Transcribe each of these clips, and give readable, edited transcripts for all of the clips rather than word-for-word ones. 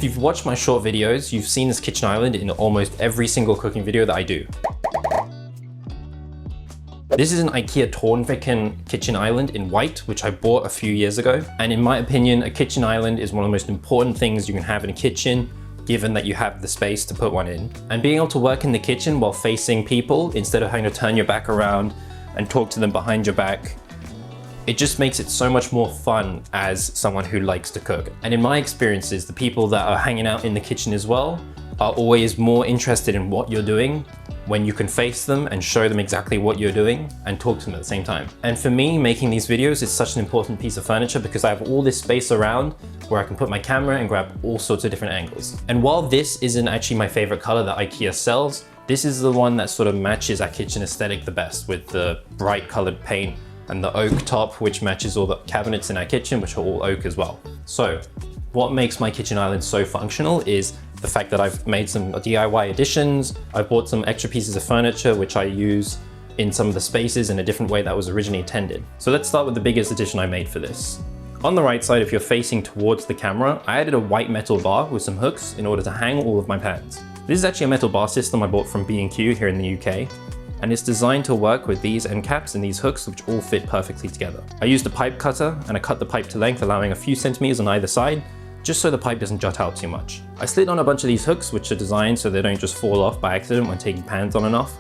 you've watched my short videos, you've seen this kitchen island in almost every single cooking video that I do. This is an IKEA Tornviken kitchen island in white, which I bought a few years ago. And in my opinion, a kitchen island is one of the most important things you can have in a kitchen, given that you have the space to put one in. And being able to work in the kitchen while facing people, instead of having to turn your back around and talk to them behind your back, it just makes it so much more fun as someone who likes to cook. And in my experiences, the people that are hanging out in the kitchen as well are always more interested in what you're doing when you can face them and show them exactly what you're doing and talk to them at the same time. And for me, making these videos is such an important piece of furniture because I have all this space around where I can put my camera and grab all sorts of different angles. And while this isn't actually my favorite color that IKEA sells, this is the one that sort of matches our kitchen aesthetic the best, with the bright colored paint and the oak top, which matches all the cabinets in our kitchen, which are all oak as well. So what makes my kitchen island so functional is the fact that I've made some DIY additions. I bought some extra pieces of furniture, which I use in some of the spaces in a different way that was originally intended. So let's start with the biggest addition I made for this. On the right side, if you're facing towards the camera, I added a white metal bar with some hooks in order to hang all of my pans. This is actually a metal bar system I bought from B&Q here in the UK. And it's designed to work with these end caps and these hooks, which all fit perfectly together. I used a pipe cutter and I cut the pipe to length, allowing a few centimeters on either side, just so the pipe doesn't jut out too much. I slid on a bunch of these hooks, which are designed so they don't just fall off by accident when taking pans on and off.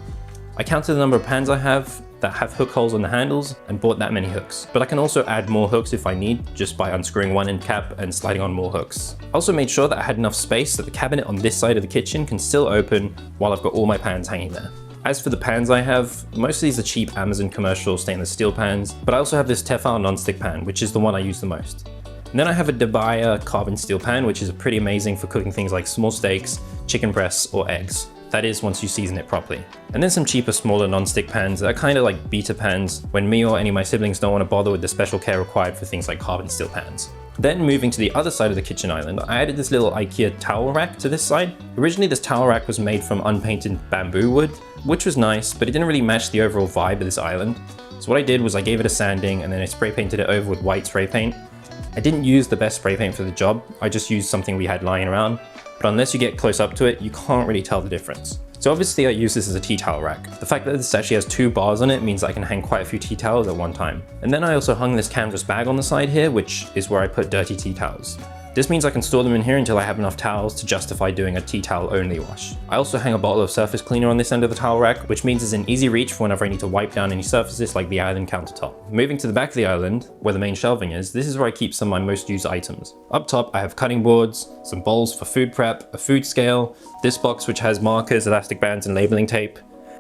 I counted the number of pans I have that have hook holes on the handles and bought that many hooks. But I can also add more hooks if I need, just by unscrewing one end cap and sliding on more hooks. I also made sure that I had enough space so the cabinet on this side of the kitchen can still open while I've got all my pans hanging there. As for the pans I have, most of these are cheap Amazon commercial stainless steel pans, but I also have this Tefal non-stick pan, which is the one I use the most. And then I have a Debaya carbon steel pan, which is pretty amazing for cooking things like small steaks, chicken breasts, or eggs. That is, once you season it properly. And then some cheaper, smaller non-stick pans that are kind of like beta pans when me or any of my siblings don't want to bother with the special care required for things like carbon steel pans. Then moving to the other side of the kitchen island, I added this little IKEA towel rack to this side. Originally this towel rack was made from unpainted bamboo wood, which was nice, but it didn't really match the overall vibe of this island. So what I did was I gave it a sanding and then I spray painted it over with white spray paint. I didn't use the best spray paint for the job, I just used something we had lying around, but unless you get close up to it, you can't really tell the difference. So obviously I use this as a tea towel rack. The fact that this actually has 2 bars on it means I can hang quite a few tea towels at one time. And then I also hung this canvas bag on the side here, which is where I put dirty tea towels. This means I can store them in here until I have enough towels to justify doing a tea towel only wash. I also hang a bottle of surface cleaner on this end of the towel rack, which means it's in easy reach for whenever I need to wipe down any surfaces like the island countertop. Moving to the back of the island, where the main shelving is, this is where I keep some of my most used items. Up top, I have cutting boards, some bowls for food prep, a food scale, this box which has markers, elastic bands, and labeling tape.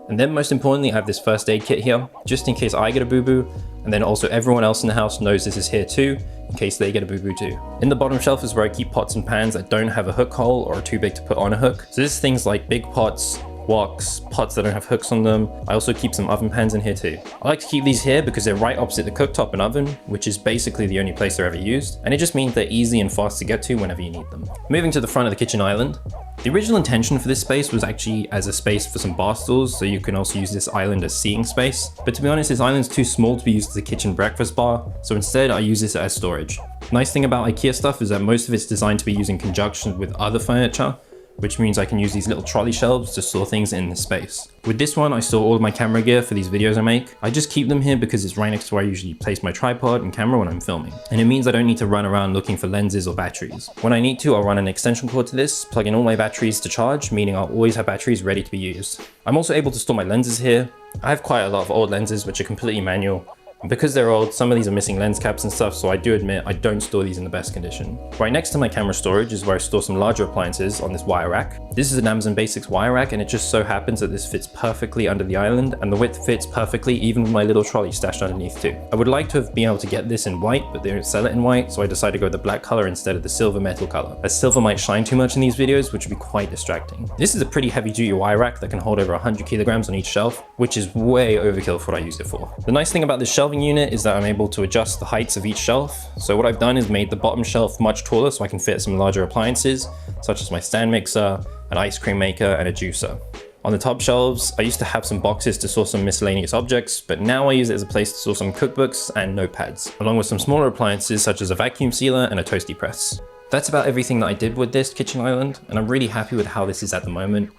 And then most importantly, I have this first aid kit here, just in case I get a boo-boo, and then also everyone else in the house knows this is here too, in case they get a boo-boo too. In the bottom shelf is where I keep pots and pans that don't have a hook hole or are too big to put on a hook. So this is things like big pots, woks, pots that don't have hooks on them. I also keep some oven pans in here too. I like to keep these here because they're right opposite the cooktop and oven, which is basically the only place they're ever used, and it just means they're easy and fast to get to whenever you need them. Moving to the front of the kitchen island, the original intention for this space was actually as a space for some bar stools, so you can also use this island as seating space. But to be honest, this island's too small to be used as a kitchen breakfast bar, so instead I use this as storage. Nice thing about IKEA stuff is that most of it's designed to be used in conjunction with other furniture, which means I can use these little trolley shelves to store things in this space. With this one, I store all of my camera gear for these videos I make. I just keep them here because it's right next to where I usually place my tripod and camera when I'm filming. And it means I don't need to run around looking for lenses or batteries. When I need to, I'll run an extension cord to this, plug in all my batteries to charge, meaning I'll always have batteries ready to be used. I'm also able to store my lenses here. I have quite a lot of old lenses which are completely manual. And because they're old, some of these are missing lens caps and stuff, so I do admit I don't store these in the best condition. Right next to my camera storage is where I store some larger appliances on this wire rack. This is an Amazon Basics wire rack, and it just so happens that this fits perfectly under the island, and the width fits perfectly even with my little trolley stashed underneath too. I would like to have been able to get this in white, but they don't sell it in white, so I decided to go with the black color instead of the silver metal color, as silver might shine too much in these videos, which would be quite distracting. This is a pretty heavy duty wire rack that can hold over 100 kilograms on each shelf, which is way overkill for what I use it for. The nice thing about this shelving unit is that I'm able to adjust the heights of each shelf. So what I've done is made the bottom shelf much taller so I can fit some larger appliances, such as my stand mixer, an ice cream maker, and a juicer. On the top shelves, I used to have some boxes to store some miscellaneous objects, but now I use it as a place to store some cookbooks and notepads, along with some smaller appliances such as a vacuum sealer and a toasty press. That's about everything that I did with this kitchen island, and I'm really happy with how this is at the moment.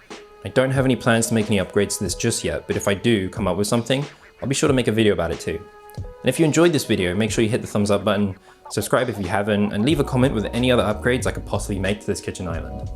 I don't have any plans to make any upgrades to this just yet, but if I do come up with something, I'll be sure to make a video about it too. And if you enjoyed this video, make sure you hit the thumbs up button, subscribe if you haven't, and leave a comment with any other upgrades I could possibly make to this kitchen island.